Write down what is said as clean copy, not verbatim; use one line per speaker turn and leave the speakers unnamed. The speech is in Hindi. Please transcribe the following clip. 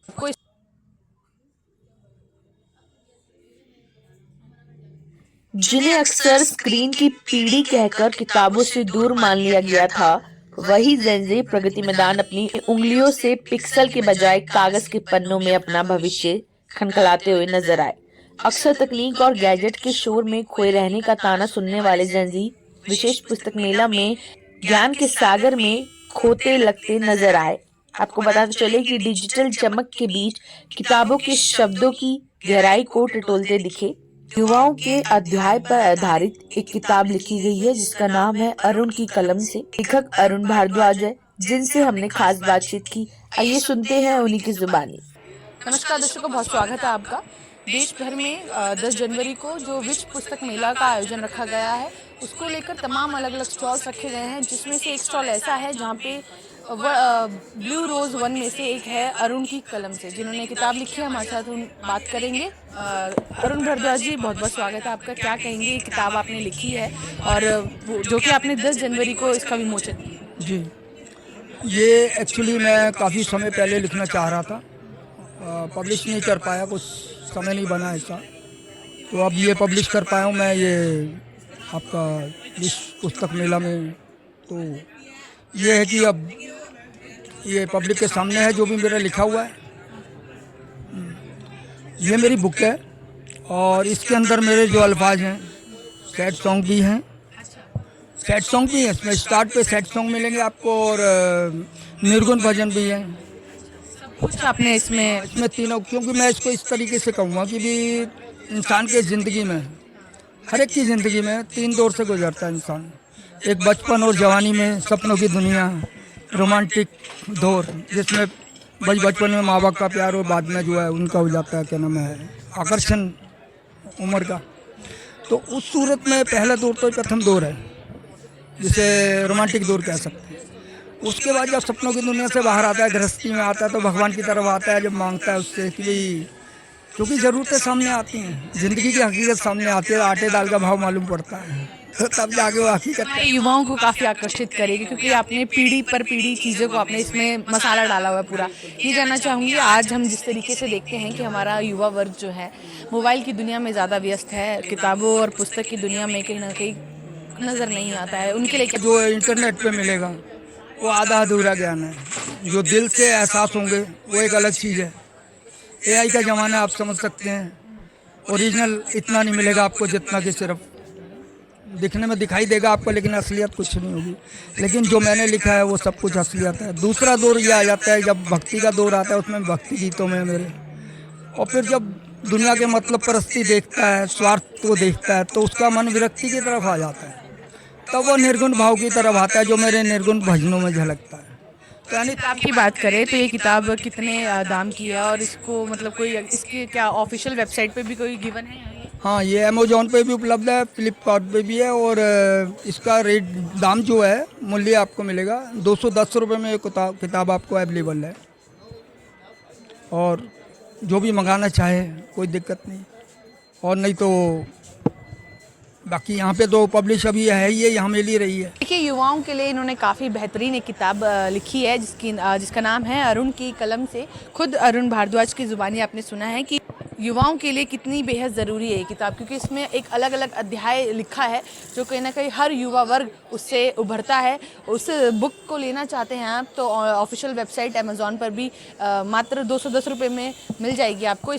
कोई
जिन्हें अक्सर स्क्रीन की पीढ़ी कहकर किताबों से दूर मान लिया गया था, वही जेनज़ी प्रगति मैदान अपनी उंगलियों से पिक्सल के बजाय कागज के पन्नों में अपना भविष्य खनखलाते हुए नजर आए। अक्सर तकनीक और गैजेट के शोर में खोए रहने का ताना सुनने वाले जेनज़ी विशेष पुस्तक मेला में ज्ञान के सागर में खोते लगते नजर आए। आपको बताते चले कि डिजिटल चमक के बीच किताबों के शब्दों की गहराई को टटोलते दिखे। युवाओं के अध्याय पर आधारित एक किताब लिखी गई है जिसका नाम है अरुण की कलम से। लेखक अरुण भारद्वाज है जिनसे हमने खास बातचीत की। आइए सुनते हैं उन्हीं की जुबानी।
नमस्कार दर्शकों, बहुत स्वागत है आपका। देश भर में 10 जनवरी को जो विश्व पुस्तक मेला का आयोजन रखा गया है, उसको लेकर तमाम अलग अलग स्टॉल्स रखे गए हैं, जिसमें से एक स्टॉल ऐसा है जहाँ पे ब्लू रोज वन में से एक है अरुण की कलम से, जिन्होंने किताब लिखी है। हमारे साथ उन बात करेंगे। अरुण भारद्वाज जी, बहुत बहुत स्वागत है आपका। क्या कहेंगे, ये किताब आपने लिखी है और जो कि आपने 10 जनवरी को इसका विमोचन किया।
जी, ये एक्चुअली मैं काफ़ी समय पहले लिखना चाह रहा था, पब्लिश नहीं कर पाया, कुछ समय नहीं बना ऐसा, तो अब ये पब्लिश कर पाया हूँ मैं ये आपका विश्व पुस्तक मेला में। तो ये है कि अब ये पब्लिक के सामने है जो भी मेरा लिखा हुआ है। ये मेरी बुक है और इसके अंदर मेरे जो अल्फाज हैं, सैड सॉन्ग भी हैं, सैड सॉन्ग भी है इसमें। स्टार्ट पे सैड सॉन्ग मिलेंगे आपको और निर्गुण भजन भी है।
कुछ आपने इसमें
इसमें तीनों, क्योंकि मैं इसको इस तरीके से कहूँगा कि भी इंसान के ज़िंदगी में, हर एक की ज़िंदगी में 3 दौर से गुजरता है इंसान। एक बचपन और जवानी में सपनों की दुनिया, रोमांटिक दौर जिसमें बचपन में माँ बाप का प्यार और बाद में जो है उनका हो जाता है, क्या नाम है, आकर्षण उम्र का। तो उस सूरत में पहला दौर तो प्रथम दौर है, जिसे रोमांटिक दौर कह सकते हैं। उसके बाद जब सपनों की दुनिया से बाहर आता है, गृहस्थी में आता है, तो भगवान की तरफ आता है, जब मांगता है उससे कि भाई, क्योंकि ज़रूरतें सामने आती हैं, ज़िंदगी की हकीकत सामने आती है, आटे दाल का भाव मालूम पड़ता है, तो तब जाके वो हकीकत
ये युवाओं को काफी आकर्षित करेगी, क्योंकि आपने पीढ़ी पर पीढ़ी चीज़ों को आपने इसमें मसाला डाला हुआ है पूरा। ये जानना चाहूँगी, आज हम जिस तरीके से देखते हैं कि हमारा युवा वर्ग जो है मोबाइल की दुनिया में ज़्यादा व्यस्त है, किताबों और पुस्तक की दुनिया में कहीं ना कहीं नज़र नहीं आता है, उनके लिए क्या।
जो इंटरनेट पे मिलेगा वो आधा अधूरा ज्ञान है। जो दिल से एहसास होंगे वो एक अलग चीज़ है। एआई का ज़माना, आप समझ सकते हैं, ओरिजिनल इतना नहीं मिलेगा आपको जितना कि सिर्फ दिखने में दिखाई देगा आपको, लेकिन असलियत कुछ नहीं होगी। लेकिन जो मैंने लिखा है वो सब कुछ असलियत है। दूसरा दौर ये आ जाता है जब भक्ति का दौर आता है, उसमें भक्ति गीतों में मेरे, और फिर जब दुनिया के मतलब परस्ती देखता है, स्वार्थ को देखता है, तो उसका मन विरक्ति की तरफ आ जाता है, तब वो निर्गुण भाव की तरफ आता है, जो मेरे निर्गुण भजनों में झलकता है। तो यानी
किताब की बात करें तो ये किताब कितने दाम की है, और इसको मतलब कोई इसके क्या ऑफिशियल वेबसाइट पे भी कोई गिवन है या ये?
हाँ, ये अमेजोन पे भी उपलब्ध है, फ्लिपकार्ट पे भी है, और इसका रेट दाम जो है मूल्य आपको मिलेगा 210 रुपये में। ये किताब आपको अवेलेबल है, और जो भी मंगाना चाहे कोई दिक्कत नहीं। और नहीं तो बाकी यहाँ पे तो पब्लिश अभी है ही है, यहाँ मिल ही रही है।
देखिए, युवाओं के लिए इन्होंने काफ़ी बेहतरीन एक किताब लिखी है जिसका नाम है अरुण की कलम से। खुद अरुण भारद्वाज की ज़ुबानी आपने सुना है कि युवाओं के लिए कितनी बेहद ज़रूरी है ये किताब, क्योंकि इसमें एक अलग अलग अध्याय लिखा है जो कहीं ना कहीं हर युवा वर्ग उससे उभरता है। उस बुक को लेना चाहते हैं आप तो ऑफिशियल वेबसाइट अमेज़ॉन पर भी मात्र 210 रुपये में मिल जाएगी आपको।